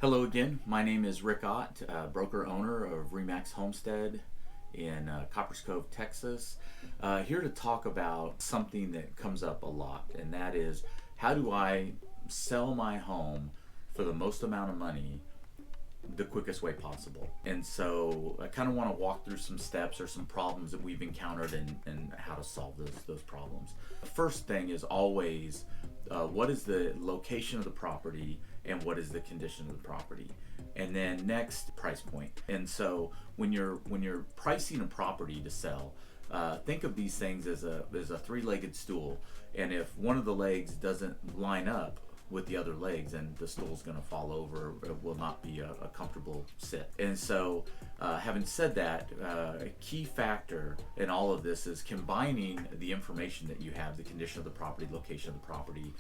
Hello again. My name is Rick Ott, broker owner of Remax Homestead in Copperas Cove, Texas. Here to talk about something that comes up a lot, and that is how do I sell my home for the most amount of money the quickest way possible. And so I kind of want to walk through some steps or some problems that we've encountered and how to solve those problems. The first thing is always what is the location of the property and what is the condition of the property, and then next, price point. And so when you're pricing a property to sell, think of these things as a three-legged stool, and if one of the legs doesn't line up with the other legs, and the stool's going to fall over. It will not be a comfortable sit. And so having said that, a key factor in all of this is combining the information that you have, the condition of the property, location of the property,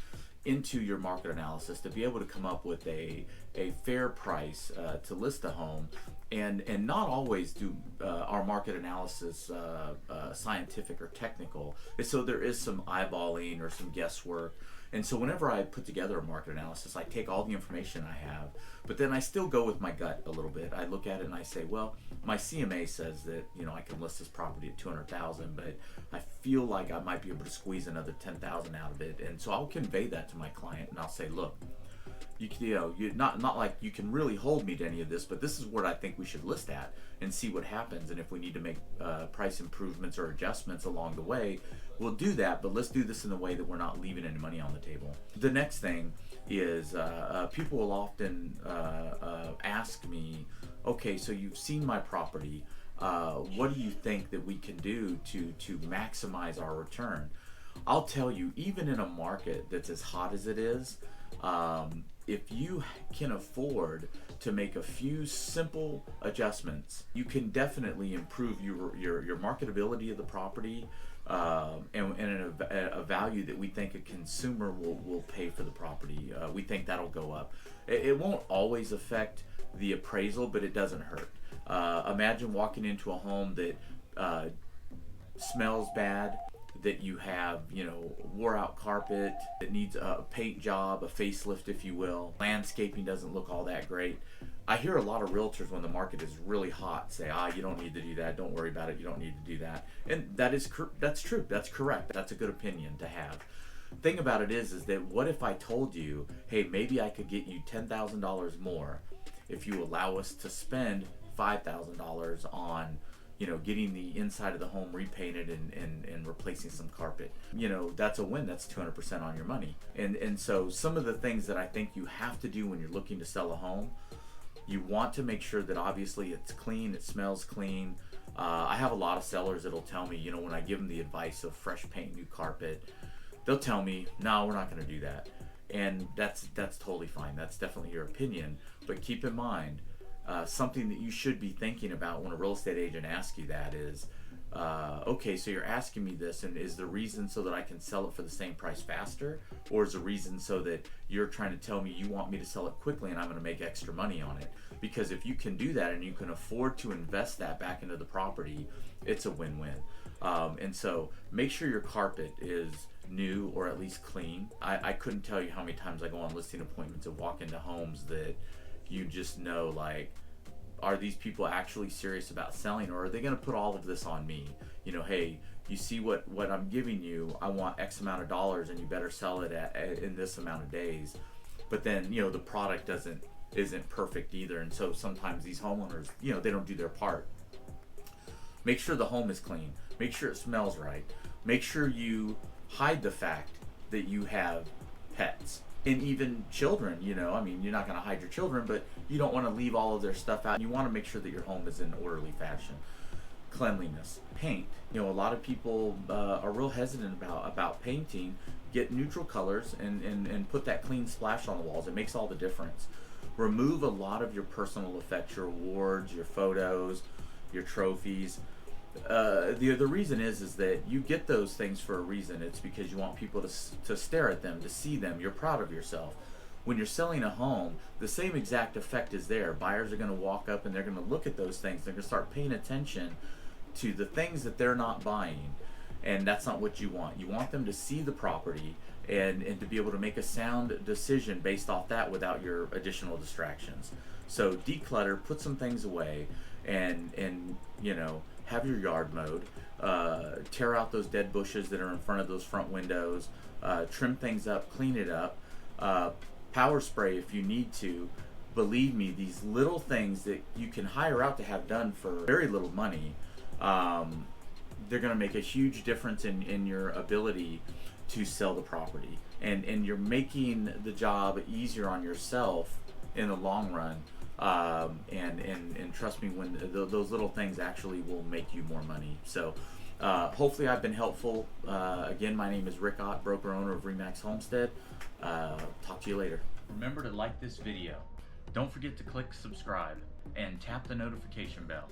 into your market analysis to be able to come up with a fair price to list a home. And not always do our market analysis scientific or technical. So there is some eyeballing or some guesswork. And so whenever I put together a market analysis, I take all the information I have, but then I still go with my gut a little bit. I look at it and I say, well, my CMA says that, I can list this property at $200,000, but I feel like I might be able to squeeze another $10,000 out of it. And so I'll convey that to my client and I'll say, look, you not like you can really hold me to any of this, but this is what I think we should list at and see what happens. And if we need to make price improvements or adjustments along the way, we'll do that. But let's do this in a way that we're not leaving any money on the table. The next thing is people will often ask me, okay, so you've seen my property. What do you think that we can do to maximize our return? I'll tell you, even in a market that's as hot as it is, if you can afford to make a few simple adjustments, you can definitely improve your marketability of the property and a value that we think a consumer will pay for the property. We think that'll go up. It won't always affect the appraisal, but it doesn't hurt. Imagine walking into a home that smells bad, that you have, wore out carpet, that needs a paint job, a facelift, if you will. Landscaping doesn't look all that great. I hear a lot of realtors when the market is really hot say, you don't need to do that. Don't worry about it. You don't need to do that. And that's true. That's correct. That's a good opinion to have. Thing about it is that what if I told you, hey, maybe I could get you $10,000 more if you allow us to spend $5,000 on getting the inside of the home repainted and replacing some carpet. That's a win. That's 200% on your money. And so some of the things that I think you have to do when you're looking to sell a home, you want to make sure that obviously it's clean, it smells clean. I have a lot of sellers that'll tell me, when I give them the advice of fresh paint, new carpet, they'll tell me, no, we're not going to do that. And that's totally fine. That's definitely your opinion. But keep in mind, something that you should be thinking about when a real estate agent asks you that is, okay, so you're asking me this, and is the reason so that I can sell it for the same price faster, or is the reason so that you're trying to tell me you want me to sell it quickly and I'm going to make extra money on it? Because if you can do that and you can afford to invest that back into the property, it's a win-win. And so make sure your carpet is new or at least clean. I couldn't tell you how many times I go on listing appointments and walk into homes that you just know, like, are these people actually serious about selling, or are they going to put all of this on me? Hey, you see what I'm giving you, I want X amount of dollars and you better sell it in this amount of days. But then, the product isn't perfect either. And so sometimes these homeowners, they don't do their part. Make sure the home is clean. Make sure it smells right. Make sure you hide the fact that you have pets. And even children, you're not going to hide your children, but you don't want to leave all of their stuff out. You want to make sure that your home is in an orderly fashion. Cleanliness. Paint. A lot of people are real hesitant about painting. Get neutral colors and put that clean splash on the walls. It makes all the difference. Remove a lot of your personal effects, your awards, your photos, your trophies. The reason is that you get those things for a reason. It's because you want people to stare at them, to see them. You're proud of yourself. When you're selling a home, the same exact effect is there. Buyers are going to walk up and they're going to look at those things. They're going to start paying attention to the things that they're not buying. And that's not what you want. You want them to see the property, and to be able to make a sound decision based off that without your additional distractions. So declutter, put some things away, and you know, have your yard mowed. Tear out those dead bushes that are in front of those front windows. Trim things up, clean it up. Power spray if you need to. Believe me, these little things that you can hire out to have done for very little money, they're going to make a huge difference in your ability to sell the property. And you're making the job easier on yourself in the long run. And trust me, when those little things actually will make you more money. So hopefully I've been helpful. Again, my name is Rick Ott, broker owner of RE/MAX Homestead. Talk to you later. Remember to like this video. Don't forget to click subscribe and tap the notification bell.